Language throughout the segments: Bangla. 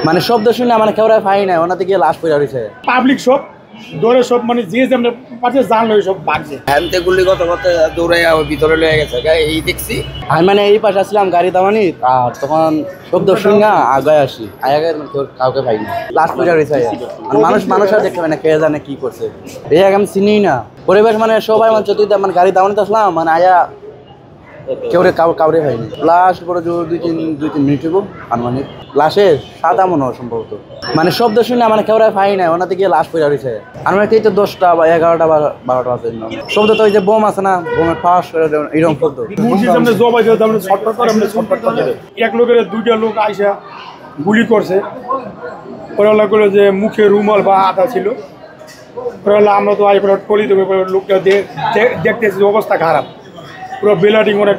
মানে শব্দ শুনে মানে কেউরা পাই না ওনাতে গিয়ে লাশ পড়ে রয়েছে পাবলিক সব দৌড়ে সব মানে যে যেমন পাশে জানলো সব ভাগছে হ্যান্তে গুলি কত দৌড়ে ভিতরে লয়ে গেছে এই দেখছি। আমি মানে এই পাশে আসলাম গাড়ি দামানি আর তখন শব্দ শুনে আগায় আসি আগে কাউকে পাই না লাশ পড়ে রয়েছে মানুষ আর দেখতে পাই না কে জানে কি করছে এই আগে আমি চিনি না পরিবেশ মানে সবাই মানে চতুর্থ মানে গাড়ি দামানিতে আসলাম মানে আয়া কাউরে হয়নি লাস্ট পরে দুই তিন মিনিট হইব আনুমানিক লাশের সাদা মনে হয় সম্ভবত মানে শব্দ শুনে মানে কেউরা পাই না ওনাতে গিয়ে লাশ পড়ে রয়েছে আনুমানিক এই তো 10টা বা 11টা বা 12টা আছে শব্দ তো ওই যে বোম আছে না বোমের ফাঁস এরকম শব্দ এক লোকের দুইটা লোক আইসা গুলি করছে ওরা করলো যে মুখে রুমাল বা আদা ছিল ওরা আমরা তো আই করি দেবো লোকটা দেখতেছি অবস্থা খারাপ পুরো ব্লাডিং অনেক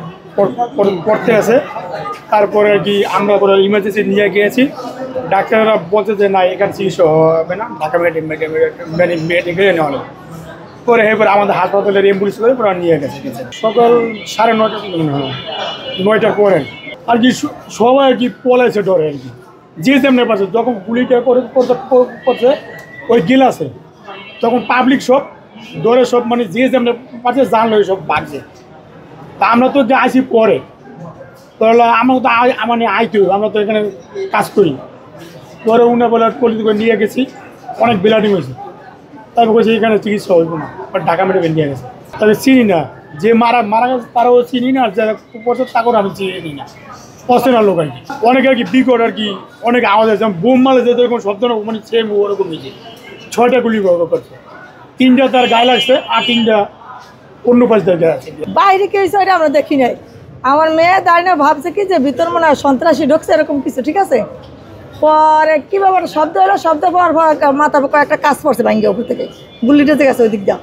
পড়তে আছে তারপরে আর কি আমরা পুরো ইমার্জেন্সি নিয়ে গিয়েছি ডাক্তাররা বলছে যে না এখানে চিকিৎসা হবে না ঢাকা মেডিকেলে নেওয়া হবে পরে এরপর আমাদের হাসপাতালের অ্যাম্বুলেন্স করে পুরো নিয়ে গেছে সকাল 9:30 পরে আর কি সবাই আর কি পলাইছে ডরে আর কি যে যেমন পাচ্ছে যখন গুলিটা করছে ওই গিলাসে তখন পাবলিক সব ডরে সব মানে যে যেমন পাচ্ছে জানলো সব ভাগছে তা আমরা তো যে আসি পরে তাহলে আমরা তো মানে আইতে আমরা তো এখানে কাজ করি পরে উনি বলে পলিথিন করে নিয়ে গেছি অনেক ব্লিডিং হয়েছে তারপর বলছি এখানে চিকিৎসা হইব না ঢাকা মেডিকেল নিয়ে গেছে তবে চিনি না যে মারা গেছে তারাও চিনি না যারা করছে তাকেও আমি চিনি না অচেনা লোক আর কি অনেকে আর কি বিকট আর কি অনেক আওয়াজ আছে যেমন বোম মালে যে এরকম শব্দ না মানে সেম ওরকম হয়েছে 6টা গুলি করছে 3টা তার গায়ে লাগছে আর 3টা অন্য পাশ দিয়ে আছে বাইরে কি হয়েছে ওইটা আমরা দেখি নাই আমার মেয়ে দাঁড়িয়ে ভাবছে কি যে ভিতর মনে হয় সন্ত্রাসী ঢুকছে এরকম কিছু ঠিক আছে পরে কী ব্যাপার শব্দ হলো শব্দ পাওয়ার পর মাথার কয়েকটা কাজ পড়ছে ভাঙ্গে উপর থেকে গুলি টেতে গেছে ওই দিক দিয়ে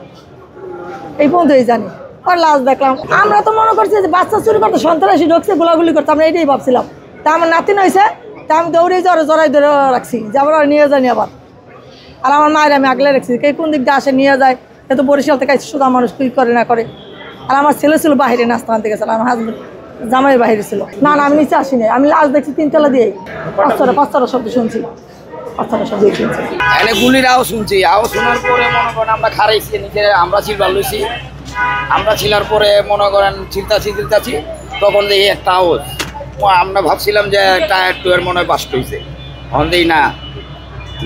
এই পর্যন্তই জানি আর লাশ দেখলাম আমরা তো মনে করছি যে বাচ্চা চুরি করতে সন্ত্রাসী ঢুকছে গোলাগুলি করতে আমরা এটাই ভাবছিলাম তা আমার নাতিন হয়েছে তা আমি দৌড়ে জড়াই ধরে রাখছি যে আবার নিয়ে যায়নি আবার আর আমার মায়ের আমি আগলে রাখছি কে কোন দিক দিয়ে আসে নিয়ে যায় এত বরিশাল থেকে শুধু মানুষ কী করে না করে আর আমার ছেলে ছিল বাইরে নাস্তা আনতে গেছিল আমার হাজবেন্ড জামাই বাইরে ছিল না আমি নিচে আসিনি আমি লাশ দেখছি 3তলা দিয়ে 5টা শব্দ শুনছি 5টা শব্দ শুনছি গুলির আওয়াজ শুনছি আওয়াজ শোনার পরে মনে করেন আমরা খারাইছি নিচে আমরা চিলবার লইছি আমরা ছিলার পরে মনে করেন চিলতাছি তখন দেখি একটা আওয়াজ আমরা ভাবছিলাম যে টায়ার টুয়ের মনে হয় বাস্ট হয়েছে তখন দেখি না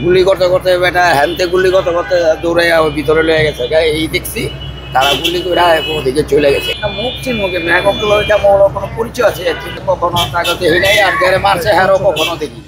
গুলি করতে বেটা হ্যান্তে গুলি করতে দৌড়ে ভিতরে লয়ে গেছে এই দেখছি তারা গুলি করে ওদিকে চলে গেছে মুখ চিনমুখে কোনো পরিচয় আছে কখনো তাকে দেখি নাই আর যারা মারছে হ্যাঁ কখনো দেখি